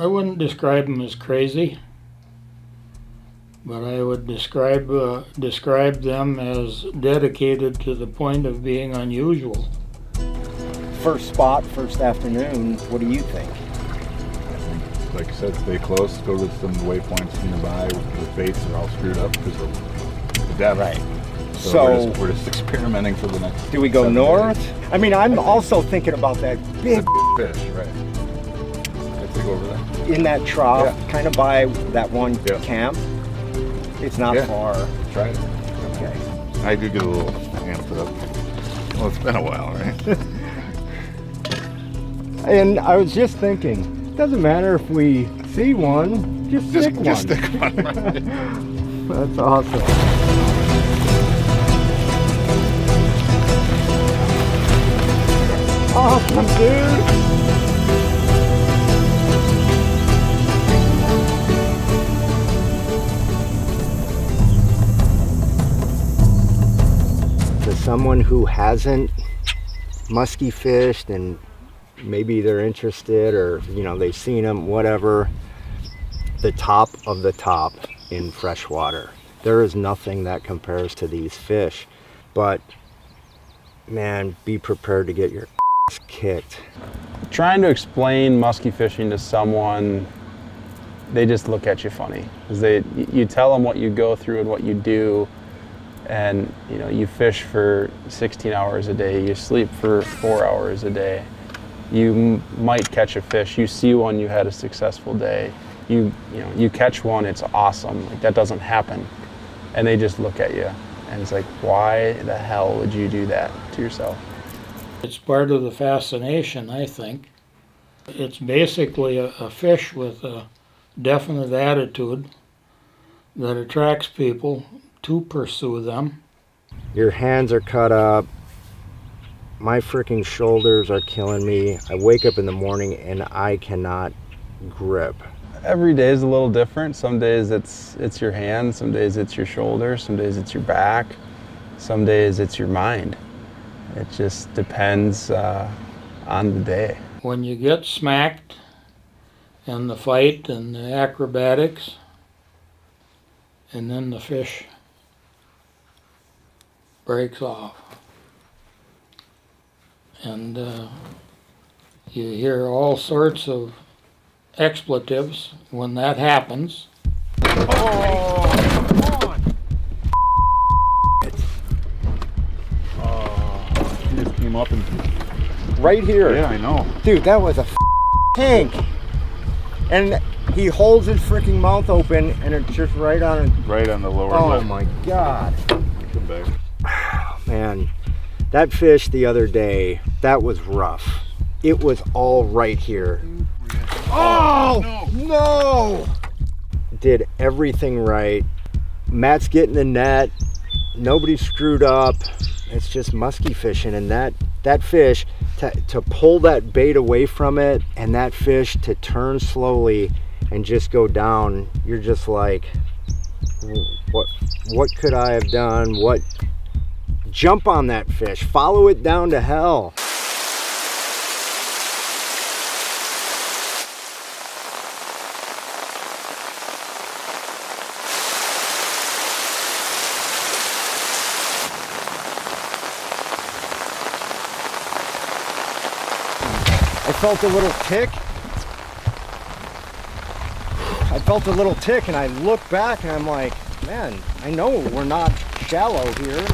I wouldn't describe them as crazy, but I would describe them as dedicated to the point of being unusual. First spot, first afternoon, what do you think? Like I said, stay close, go to some waypoints nearby. The baits are all screwed up because of the depth. Right. So we're just experimenting for the next. Do we go 7 north? days. I mean, I'm also thinking about that big Fish, right? Let's go over there. in that trough, Yeah. kind of by that one Yeah. camp. It's not Yeah. far. Try it. Okay. I do get a little amped up. Well, it's been a while, right? And I was just thinking, it doesn't matter if we see one, just stick one. Just stick one. Right? That's awesome. Awesome, dude. To someone who hasn't musky fished and maybe they're interested or, you know, they've seen them, whatever, the top of the top in freshwater. There is nothing that compares to these fish. But, man, be prepared to get your ass kicked. Trying to explain musky fishing to someone, they just look at you funny. Because you tell them what you go through and what you do, and you know, you fish for 16 hours a day, you sleep for 4 hours a day. You might catch a fish, you see one, you had a successful day. You catch one, it's awesome. Like, that doesn't happen. And they just look at you and it's like, why the hell would you do that to yourself? It's part of the fascination, I think. It's basically a fish with a definite attitude that attracts people to pursue them. Your hands are cut up. My freaking shoulders are killing me. I wake up in the morning and I cannot grip. Every day is a little different. Some days it's your hands, some days it's your shoulders, some days it's your back, some days it's your mind. It just depends on the day. When you get smacked in the fight and the acrobatics, and then the fish breaks off. And you hear all sorts of expletives when that happens. Oh, come on! Oh, he just came up and. Right here. Yeah, I know. Dude, that was a tank. And he holds his freaking mouth open and it's just right on it. Right on the lower Oh lip. my God. Come back. Man, that fish the other day, that was rough. It was all right here. Oh, no! Did everything right. Matt's getting the net. Nobody screwed up. It's just musky fishing, and that fish, to pull that bait away from it and that fish to turn slowly and just go down, you're just like, what could I have done? Jump on that fish, follow it down to hell. I felt a little tick and I look back and I'm like, man, I know we're not shallow here.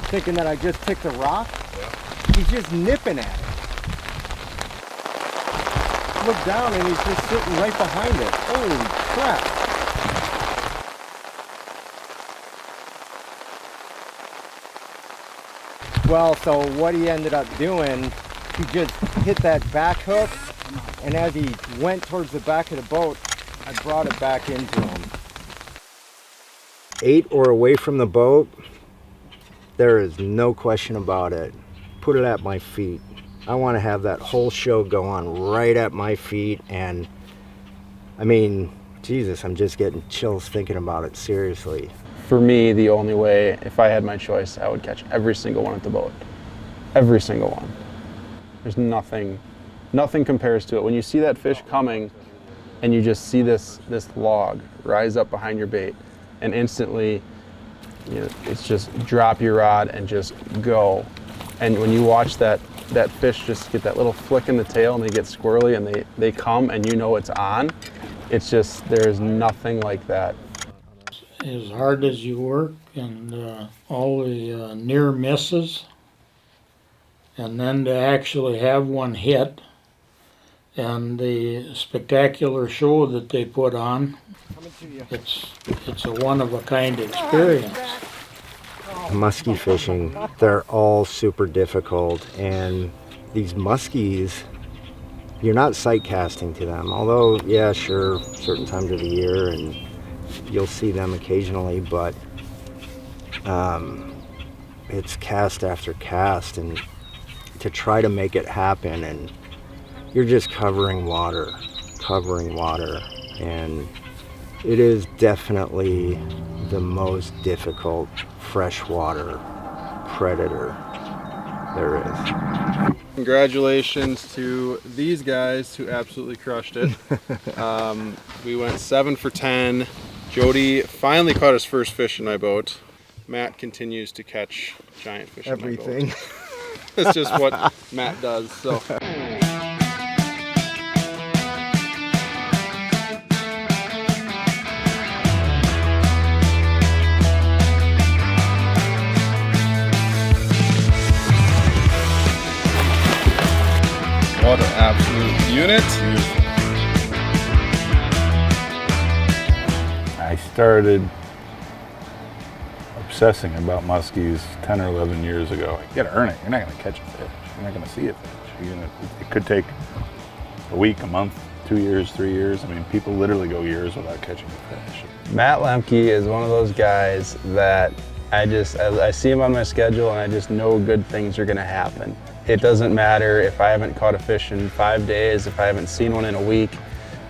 Thinking that I just picked a rock. Yeah. He's just nipping at it. Look down and he's just sitting right behind it. Holy crap. Well, so what he ended up doing, he just hit that back hook, and as he went towards the back of the boat, I brought it back into him. 8 or away from the boat, there is no question about it. Put it at my feet. I want to have that whole show go on right at my feet, and I mean, Jesus, I'm just getting chills thinking about it, seriously. For me, the only way, if I had my choice, I would catch every single one at the boat. Every single one. There's nothing compares to it. When you see that fish coming, and you just see this log rise up behind your bait, and instantly, you know, it's just drop your rod and just go. And when you watch that fish just get that little flick in the tail and they get squirrely and they come and you know it's on, it's just, there's nothing like that. As hard as you work and all the near misses, and then to actually have one hit, and the spectacular show that they put on, it's a one-of-a-kind experience. Musky fishing, they're all super difficult, and these muskies, you're not sight casting to them, although yeah, sure, certain times of the year and you'll see them occasionally, but it's cast after cast, and to try to make it happen, and you're just covering water, and it is definitely the most difficult freshwater predator there is. Congratulations to these guys who absolutely crushed it. We went 7 for 10. Jody finally caught his first fish in my boat. Matt continues to catch giant fish in my boat. That's just what Matt does. So. What an absolute unit. I started obsessing about muskies 10 or 11 years ago. You gotta earn it. You're not gonna catch a fish. You're not gonna see a fish. It could take a week, a month, 2 years, 3 years. I mean, people literally go years without catching a fish. Matt Lemke is one of those guys that I see him on my schedule and I just know good things are gonna happen. It doesn't matter if I haven't caught a fish in 5 days, if I haven't seen one in a week.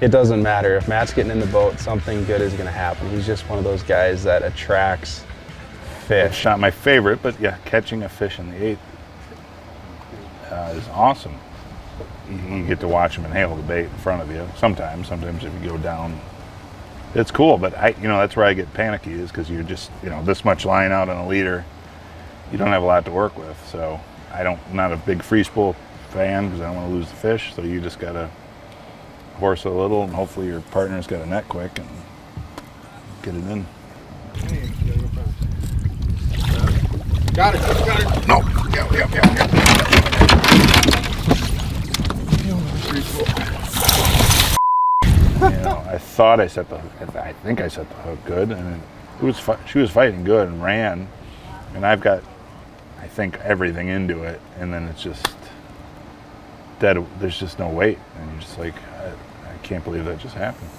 It doesn't matter. If Matt's getting in the boat, something good is gonna happen. He's just one of those guys that attracts fish. It's not my favorite, but yeah, catching a fish in the 8th is awesome. You get to watch them inhale the bait in front of you. Sometimes if you go down, it's cool. But that's where I get panicky, is because you're just, this much line out on a leader. You don't have a lot to work with. So I'm not a big free spool fan because I don't want to lose the fish. So you just gotta horse a little, and hopefully your partner's got a net quick and get it in. Got it. No. Yep. I thought I set the hook. I think I set the hook good, and she was fighting good and ran, and I've got, I think, everything into it, and then it's just dead. There's just no weight, and you're just like, I can't believe that just happened.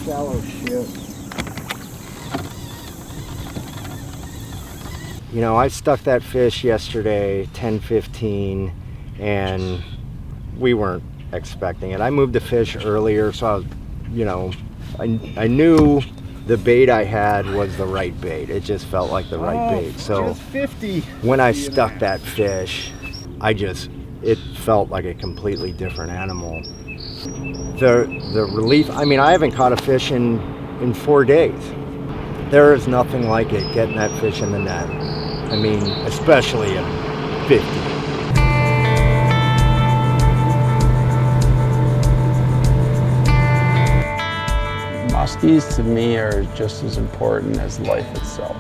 Shallow shit. I stuck that fish yesterday, 10:15, and we weren't expecting it. I moved the fish earlier, so I was, I knew the bait I had was the right bait. It just felt like the right bait. So when I stuck that fish, it felt like a completely different animal. The relief, I haven't caught a fish in 4 days. There is nothing like it, getting that fish in the net. Especially at 50. Muskies to me are just as important as life itself.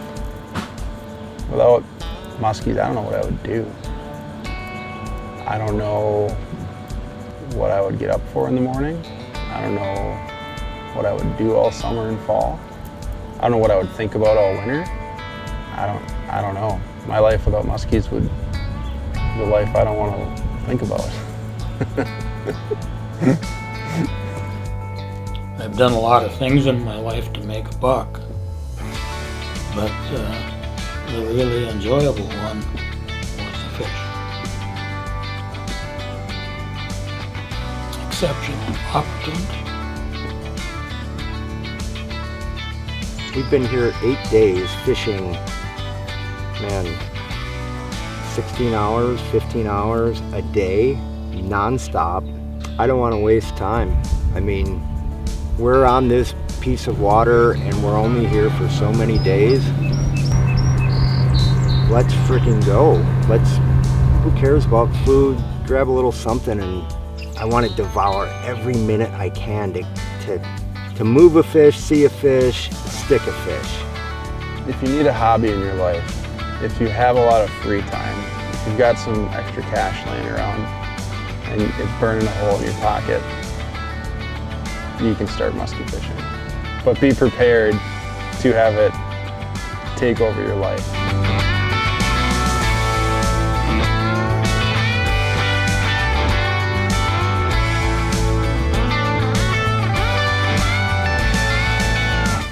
Without muskies, I don't know what I would do. I don't know what I would get up for in the morning. I don't know what I would do all summer and fall. I don't know what I would think about all winter. I don't know. My life without muskies would be the life I don't want to think about. I've done a lot of things in my life to make a buck, but the really enjoyable one was the fish. Exceptional opportunity. We've been here 8 days fishing, man, 16 hours, 15 hours a day, nonstop. I don't want to waste time. I mean, we're on this piece of water and we're only here for so many days. Let's freaking go. Who cares about food? Grab a little something, and I want to devour every minute I can to move a fish, see a fish, stick a fish. If you need a hobby in your life, if you have a lot of free time, if you've got some extra cash laying around and it's burning a hole in your pocket, you can start musky fishing. But be prepared to have it take over your life.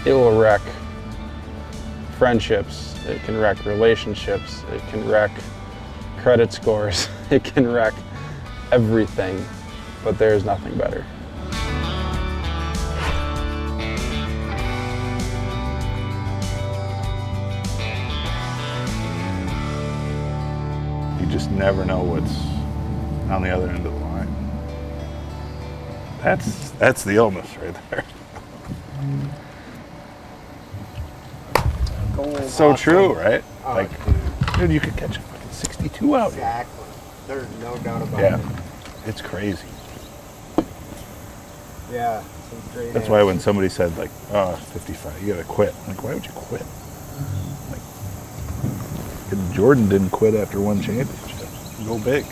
It will wreck friendships, it can wreck relationships, it can wreck credit scores, it can wreck everything, but there's nothing better. You just never know what's on the other end of the line. That's the illness right there. It's so true, right? Oh, Like, dude, you could catch a fucking 62 out here. Exactly. There's no doubt about Yeah, it. it's crazy. Yeah. Some great That's why when somebody said like, oh, 55, you gotta quit. I'm like, why would you quit? Like, Jordan didn't quit after one championship. Go big.